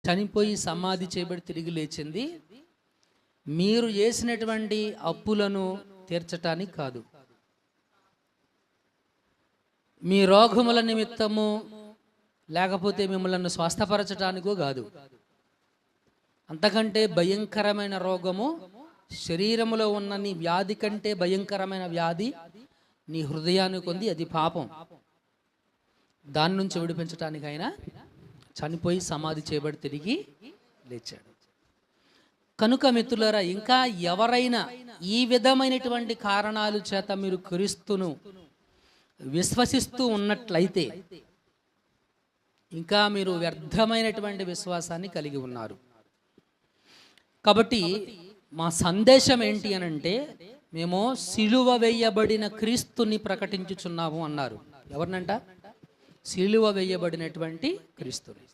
చనిపోయి సమాధి చేయబడి తిరిగి లేచింది మీరు చేసినటువంటి అప్పులను తీర్చటానికి కాదు, మీ రోగముల నిమిత్తము లేకపోతే మిమ్మల్ని స్వస్థపరచటానికో కాదు. అంతకంటే భయంకరమైన రోగము శరీరములో ఉన్న నీ వ్యాధి కంటే భయంకరమైన వ్యాధి నీ హృదయానికి ఉంది, అది పాపం. దాని నుంచి విడిపించటానికి ఆయన చనిపోయి సమాధి చేయబడి తిరిగి లేచాడు. కనుక మిత్రులారా, ఇంకా ఎవరైనా ఈ విధమైనటువంటి కారణాల చేత మీరు క్రీస్తును విశ్వసిస్తూ ఉన్నట్లయితే ఇంకా మీరు వ్యర్థమైనటువంటి విశ్వాసాన్ని కలిగి ఉన్నారు. కాబట్టి మా సందేశం ఏంటి అనంటే, మేము సిలువ వేయబడిన క్రీస్తుని ప్రకటించుచున్నాము అన్నారు. ఎవరినంట? సిలువ వేయబడినటువంటి క్రీస్తుని.